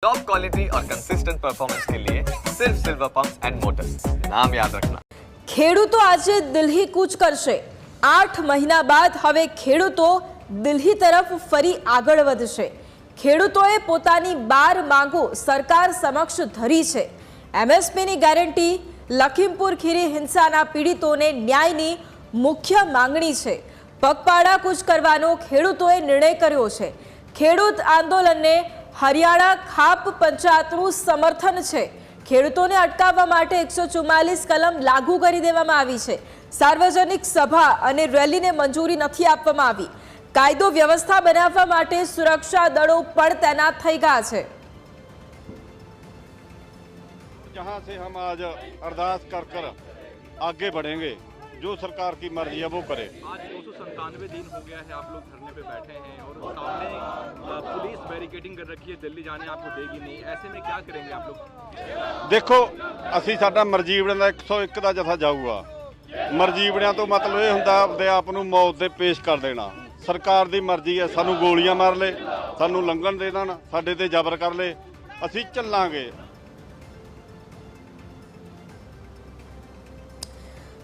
Top quality और consistent performance के लिए सिर्फ सिल्वर पंप्स एंड मोटर्स, नाम याद रखना। ખેડૂતો આજે દિલ્હી કૂચ કરશે। 8 મહિના બાદ હવે ખેડૂતો દિલ્હી તરફ ફરી આગળ વધશે। ખેડૂતોએ પોતાની 12 માંગો સરકાર સમક્ષ ધરી છે। એમએસપીની ગેરંટી, લખીમપુર ખીરી હિંસાના પીડિતોને ન્યાયની મુખ્ય માંગણી છે। પગપાળા કૂચ કરવાનો ખેડૂતોએ નિર્ણય કર્યો છે। ખેડૂત આંદોલનને હરિયાણા ખાપ પંચાયતનું સમર્થન છે। ખેડૂતોને અટકાવવા માટે 144 કલમ લાગુ કરી દેવામાં આવી છે। સાર્વજનિક સભા અને રેલીને મંજૂરી નથી આપવામાં આવી। કાયદો વ્યવસ્થા બનાવવા માટે સુરક્ષા દળો પણ તૈનાત થઈ ગયા છે। जहां से हम आज अरदास कर आगे बढ़ेंगे, जो सरकार की मर्जी है वो करे। आज 297 दिन हो गया है आप लोग धरने पे बैठे हैं और सामने पुलिस बैरिकेडिंग कर रखी है, दिल्ली जाने आपको देगी नहीं। ऐसे में क्या करेंगे आप लोग? देखो ਅਸੀਂ ਸਾਡਾ ਮਰਜੀਵੜਿਆਂ ਦਾ 101 ਦਾ ਜਥਾ ਜਾਊਗਾ। ਮਰਜੀਵੜਿਆਂ ਤੋਂ ਮਤਲਬ ਇਹ ਹੁੰਦਾ ਆਪਦੇ ਆਪ ਨੂੰ ਮੌਤ ਦੇ ਪੇਸ਼ ਕਰ ਦੇਣਾ। ਸਰਕਾਰ ਦੀ ਮਰਜ਼ੀ ਹੈ, ਸਾਨੂੰ ਗੋਲੀਆਂ ਮਾਰ ਲੈ, ਸਾਨੂੰ ਲੰਘਣ ਦੇ ਦੇਣ, ਸਾਡੇ ਤੇ ਜ਼ਬਰ ਕਰ ਲੈ, ਅਸੀਂ ਚੱਲਾਂਗੇ।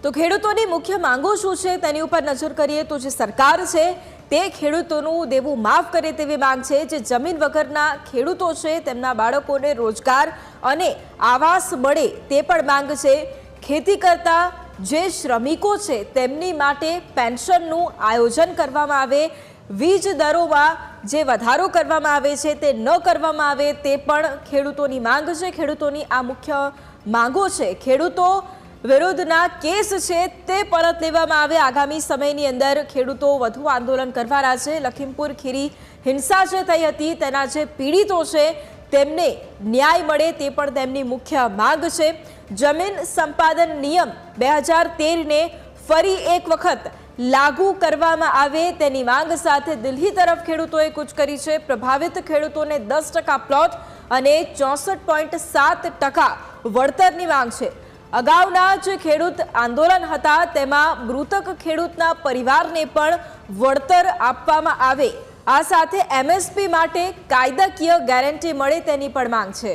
તો ખેડૂતોની મુખ્ય માંગો શું છે તેની ઉપર નજર કરીએ તો જે સરકાર છે તે ખેડૂતોનું દેવું માફ કરે તેવી માંગ છે। જે જમીન વગરના ખેડૂતો છે તેમના બાળકોને રોજગાર અને આવાસ મળે તે પણ માંગ છે। ખેતી કરતા જે શ્રમિકો છે તેમની માટે પેન્શનનું આયોજન કરવામાં આવે। વીજ દરોમાં જે વધારો કરવામાં આવે છે તે ન કરવામાં આવે તે પણ ખેડૂતોની માંગ છે। ખેડૂતોની આ મુખ્ય માંગો છે। ખેડૂતો વિરુદ્ધના કેસ છે તે પરત લેવામાં આવે। આગામી સમયની અંદર ખેડૂતો વધુ આંદોલન કરવાના છે। લખીમપુર ખીરી હિંસા જે થઈ હતી તેના જે પીડિતો છે તેમને ન્યાય મળે તે પણ તેમની મુખ્ય માંગ છે। જમીન સંપાદન નિયમ 2013ને ફરી એક વખત લાગુ કરવામાં આવે તેની માંગ સાથે દિલ્હી તરફ ખેડૂતોએ કૂચ કરી છે। પ્રભાવિત ખેડૂતોને 10% પ્લોટ અને 64.7% વળતરની માંગ છે। અગાઉના જે ખેડૂત આંદોલન હતા તેમાં મૃતક ખેડૂતના પરિવારને પણ વળતર આપવામાં આવે। આ સાથે એમએસપી માટે કાયદાકીય ગેરંટી મળે તેની પણ માંગ છે।